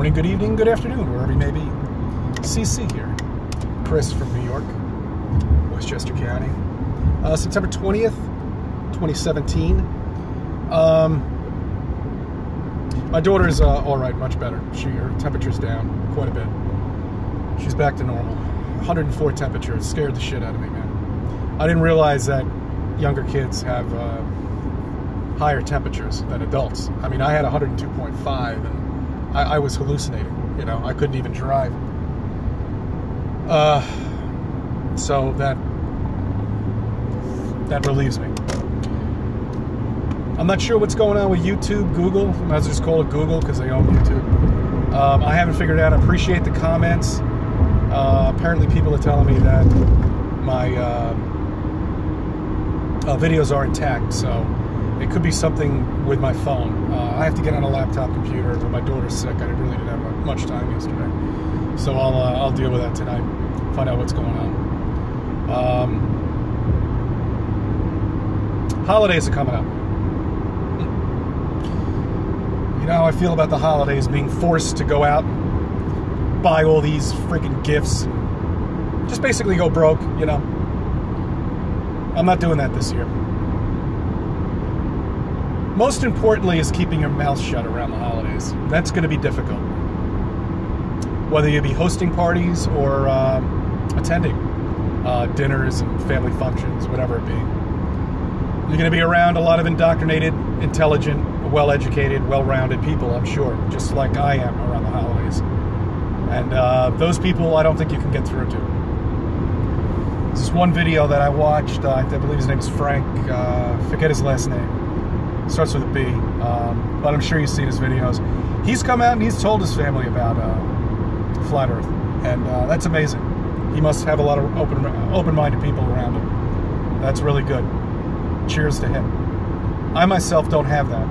morning, good evening, good afternoon, wherever you may be. CC here. Chris from New York, Westchester County. September 20th, 2017. My daughter is all right, much better. Her temperature's down quite a bit. She's back to normal. 104 temperature. It scared the shit out of me, man. I didn't realize that younger kids have higher temperatures than adults. I mean, I had 102.5, and I was hallucinating. You know, I couldn't even drive. So that relieves me. I'm not sure what's going on with YouTube, Google. I might as well just call it Google because they own YouTube. I haven't figured it out. I appreciate the comments. Apparently people are telling me that my videos are intact, so it could be something with my phone. I have to get on a laptop computer, but my daughter's sick. I really didn't have much time yesterday. So I'll deal with that tonight, find out what's going on. Holidays are coming up. You know how I feel about the holidays, being forced to go out, buy all these freaking gifts, just basically go broke, you know. I'm not doing that this year. Most importantly is keeping your mouth shut around the holidays. That's going to be difficult. Whether you be hosting parties or attending dinners and family functions, whatever it be. You're going to be around a lot of indoctrinated, intelligent, well-educated, well-rounded people, I'm sure, just like I am around the holidays. And those people I don't think you can get through to. This is one video that I watched. I believe his name is Frank. Forget his last name. Starts with a B. But I'm sure you've seen his videos. He's come out and he's told his family about Flat Earth. And that's amazing. He must have a lot of open-minded people around him. That's really good. Cheers to him. I myself don't have that.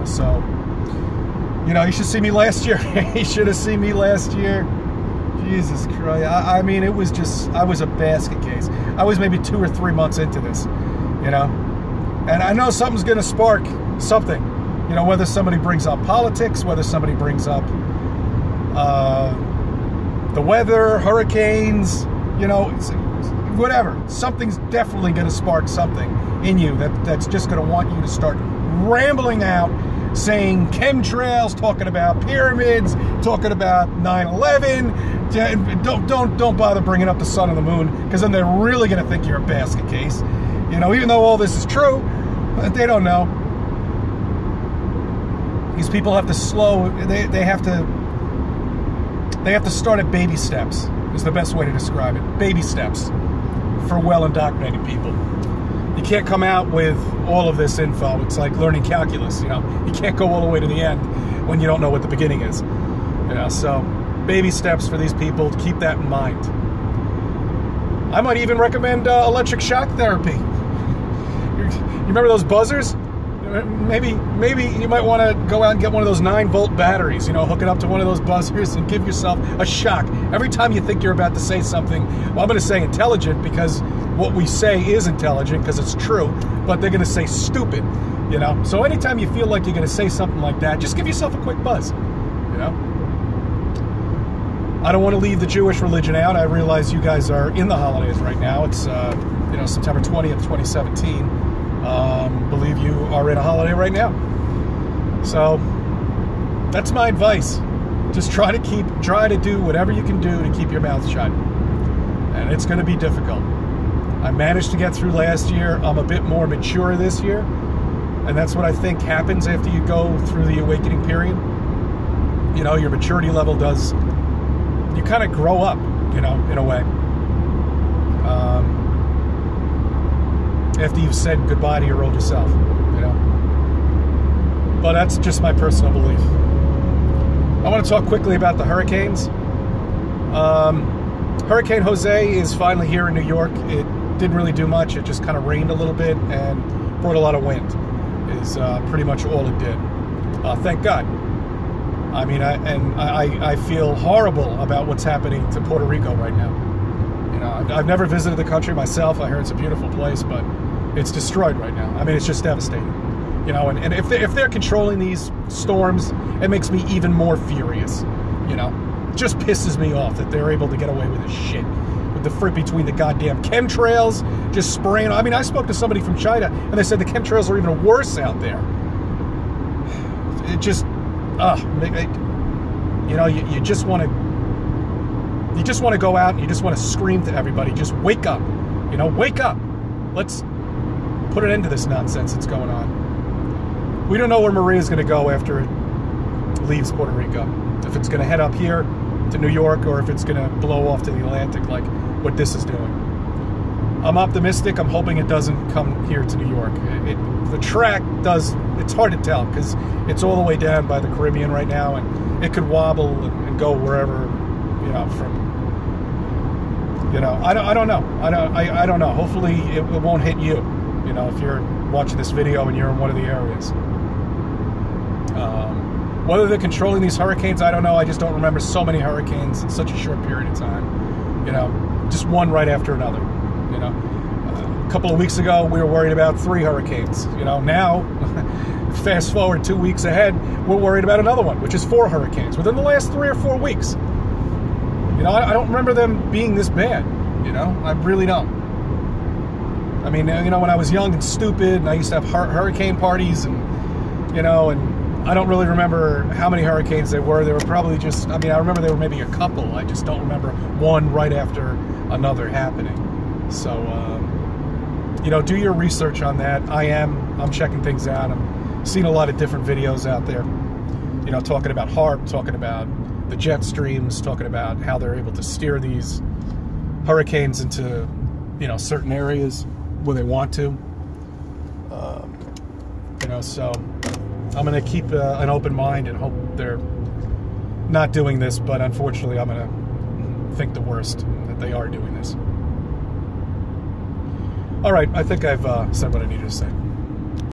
So, you know, you should see me last year. You should have seen me last year. Jesus Christ. I mean, it was just, I was a basket case. I was maybe 2 or 3 months into this, you know. And I know something's going to spark something. You know, whether somebody brings up politics, whether somebody brings up the weather, hurricanes, you know, whatever. Something's definitely going to spark something in you that's just going to want you to start rambling out, saying chemtrails, talking about pyramids, talking about 9/11. Don't bother bringing up the sun and the moon, because then they're really going to think you're a basket case. You know, even though all this is true, they don't know. These people have to slow. They have to start at baby steps. Is the best way to describe it. Baby steps for well-indoctrinated people. You can't come out with all of this info. It's like learning calculus, you know. You can't go all the way to the end when you don't know what the beginning is. You know, so baby steps for these people. Keep that in mind. I might even recommend electric shock therapy. You remember those buzzers? Maybe you might want to go out and get one of those 9-volt batteries, you know, hook it up to one of those buzzers and give yourself a shock. Every time you think you're about to say something, well, I'm going to say intelligent, because what we say is intelligent because it's true, but they're going to say stupid, you know. So anytime you feel like you're going to say something like that, just give yourself a quick buzz, you know. I don't want to leave the Jewish religion out. I realize you guys are in the holidays right now. It's, you know, September 20th, 2017. Believe you are in a holiday right now. So that's my advice. Just try to do whatever you can do to keep your mouth shut. And it's going to be difficult. I managed to get through last year. I'm a bit more mature this year. And that's what I think happens after you go through the awakening period. You know, your maturity level does, you kind of grow up, you know, in a way. After you've said goodbye to your older self, you know. But that's just my personal belief. I want to talk quickly about the hurricanes. Hurricane Jose is finally here in New York. It didn't really do much. It just kind of rained a little bit and brought a lot of wind, is pretty much all it did. Thank God. I mean, I feel horrible about what's happening to Puerto Rico right now. You know, I've never visited the country myself. I hear it's a beautiful place, but it's destroyed right now. I mean, it's just devastating. You know, and if they're controlling these storms, it makes me even more furious. You know, it just pisses me off that they're able to get away with this shit. With the frick between the goddamn chemtrails, just spraying. I mean, I spoke to somebody from China, and they said the chemtrails are even worse out there. It just, you know, you just want to go out and you just want to scream to everybody, just wake up. You know, wake up. Let's put an end to this nonsense that's going on. We don't know where Maria's going to go after it leaves Puerto Rico. If it's going to head up here to New York or if it's going to blow off to the Atlantic like what this is doing. I'm optimistic. I'm hoping it doesn't come here to New York. The track does, it's hard to tell because it's all the way down by the Caribbean right now, and it could wobble and go wherever, you know, from, you know, I don't know. I don't know. Hopefully it won't hit you, you know, if you're watching this video and you're in one of the areas. Whether they're controlling these hurricanes, I don't know. I just don't remember so many hurricanes in such a short period of time. You know, just one right after another. You know, a couple of weeks ago, we were worried about 3 hurricanes. You know, now, fast forward 2 weeks ahead, we're worried about another one, which is 4 hurricanes within the last 3 or 4 weeks. You know, I don't remember them being this bad. You know, I really don't. I mean, you know, when I was young and stupid, and I used to have hurricane parties, and, you know, and I don't really remember how many hurricanes there were. There were probably just, I mean, I remember there were maybe a couple. I just don't remember one right after another happening. So, you know, do your research on that. I'm checking things out. I'm seeing a lot of different videos out there, you know, talking about HAARP, talking about the jet streams, talking about how they're able to steer these hurricanes into, you know, certain areas where they want to. You know, so I'm going to keep an open mind and hope they're not doing this, but unfortunately I'm going to think the worst, that they are doing this. All right, I think I've said what I needed to say.